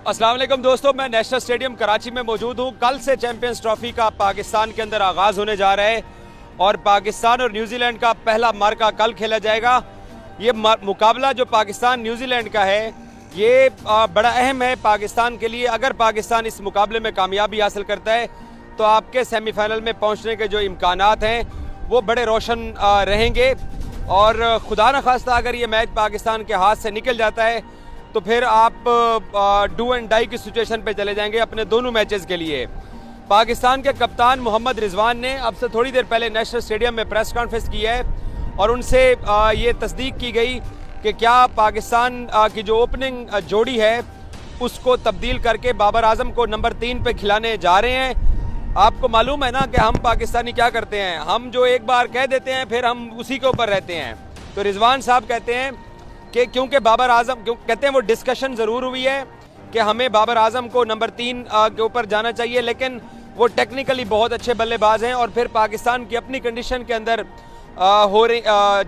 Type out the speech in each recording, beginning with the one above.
अस्सलाम वालेकुम दोस्तों, मैं नेशनल स्टेडियम कराची में मौजूद हूँ। कल से चैंपियंस ट्रॉफी का पाकिस्तान के अंदर आगाज़ होने जा रहा है और पाकिस्तान और न्यूजीलैंड का पहला मार्का कल खेला जाएगा। ये मुकाबला जो पाकिस्तान न्यूजीलैंड का है ये बड़ा अहम है पाकिस्तान के लिए। अगर पाकिस्तान इस मुकाबले में कामयाबी हासिल करता है तो आपके सेमीफाइनल में पहुँचने के जो इम्कानात हैं वो बड़े रोशन रहेंगे और खुदा न खास्ता अगर ये मैच पाकिस्तान के हाथ से निकल जाता है तो फिर आप डू एंड डाई की सिचुएशन पे चले जाएंगे अपने दोनों मैचेस के लिए। पाकिस्तान के कप्तान मोहम्मद रिजवान ने अब से थोड़ी देर पहले नेशनल स्टेडियम में प्रेस कॉन्फ्रेंस की है और उनसे ये तस्दीक की गई कि क्या पाकिस्तान की जो ओपनिंग जोड़ी है उसको तब्दील करके बाबर आजम को नंबर 3 पे खिलाने जा रहे हैं। आपको मालूम है ना कि हम पाकिस्तानी क्या करते हैं, हम जो एक बार कह देते हैं फिर हम उसी के ऊपर रहते हैं। तो रिजवान साहब कहते हैं कि क्योंकि बाबर आजम कहते हैं वो डिस्कशन ज़रूर हुई है कि हमें बाबर आजम को नंबर 3 के ऊपर जाना चाहिए, लेकिन वो टेक्निकली बहुत अच्छे बल्लेबाज हैं और फिर पाकिस्तान की अपनी कंडीशन के अंदर हो रही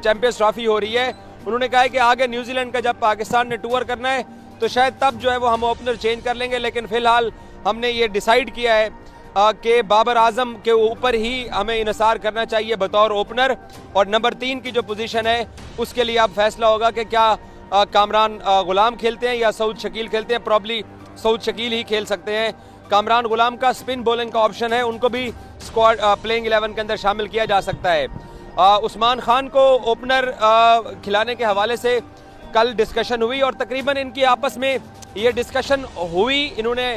चैंपियंस ट्रॉफी हो रही है। उन्होंने कहा है कि आगे न्यूजीलैंड का जब पाकिस्तान ने टूर करना है तो शायद तब जो है वो हम ओपनर चेंज कर लेंगे, लेकिन फ़िलहाल हमने ये डिसाइड किया है कि बाबर आजम के ऊपर ही हमें इन्हिसार करना चाहिए बतौर ओपनर और नंबर 3 की जो पोजीशन है उसके लिए अब फैसला होगा कि क्या कामरान गुलाम खेलते हैं या सऊद शकील खेलते हैं। प्रॉब्ली सऊद शकील ही खेल सकते हैं। कामरान गुलाम का स्पिन बॉलिंग का ऑप्शन है, उनको भी स्क्वाड प्लेइंग 11 के अंदर शामिल किया जा सकता है। उस्मान खान को ओपनर खिलाने के हवाले से कल डिस्कशन हुई और तकरीबन इनकी आपस में ये डिस्कशन हुई, इन्होंने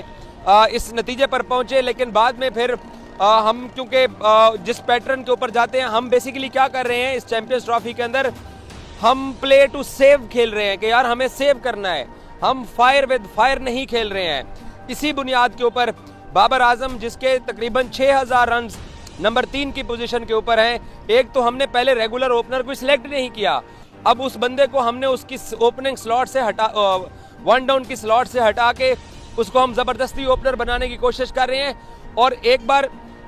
इस नतीजे पर पहुंचे, लेकिन बाद में फिर हम क्योंकि जिस पैटर्न के ऊपर जाते हैं हम बेसिकली क्या कर रहे हैं इस चैंपियंस ट्रॉफी के अंदर, हम प्ले टू सेव खेल रहे हैं कि यार हमें सेव करना है, हम फायर विद फायर नहीं खेल रहे हैं। इसी बुनियाद के ऊपर बाबर आजम जिसके तकरीबन 6000 रन नंबर 3 की पोजीशन के ऊपर हैं, एक तो हमने पहले रेगुलर ओपनर को सिलेक्ट नहीं किया, अब उस बंदे को हमने उसकी ओपनिंग स्लॉट से हटा वन डाउन की स्लॉट से हटा के उसको हम ज़बरदस्ती ओपनर बनाने की कोशिश कर रहे हैं और एक बार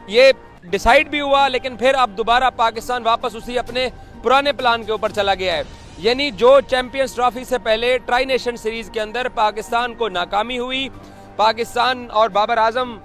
ये डिसाइड भी हुआ, लेकिन फिर अब दोबारा पाकिस्तान वापस उसी अपने पुराने प्लान के ऊपर चला गया है। यानी जो चैंपियंस ट्रॉफी से पहले ट्राई नेशन सीरीज के अंदर पाकिस्तान को नाकामी हुई, पाकिस्तान और बाबर आजम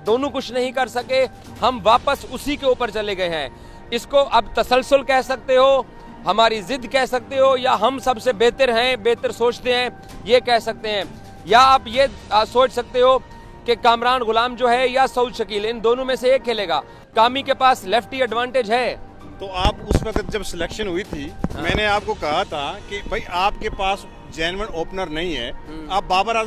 दोनों कुछ नहीं कर सके, हम वापस उसी के ऊपर चले गए हैं। इसको अब तसलसल कह सकते हो, हमारी जिद कह सकते हो, या हम सबसे बेहतर हैं, बेहतर सोचते हैं ये कह सकते हैं, या आप ये सोच सकते हो कि कामरान गुलाम जो है या सऊद शकील, इन दोनों में से एक खेलेगा। कामी के पास लेफ्टी एडवांटेज है। तो आप उस वक्त जब सिलेक्शन हुई थी मैंने आपको कहा था कि भाई आपके पास जेन्युइन ओपनर नहीं है, आप बाबर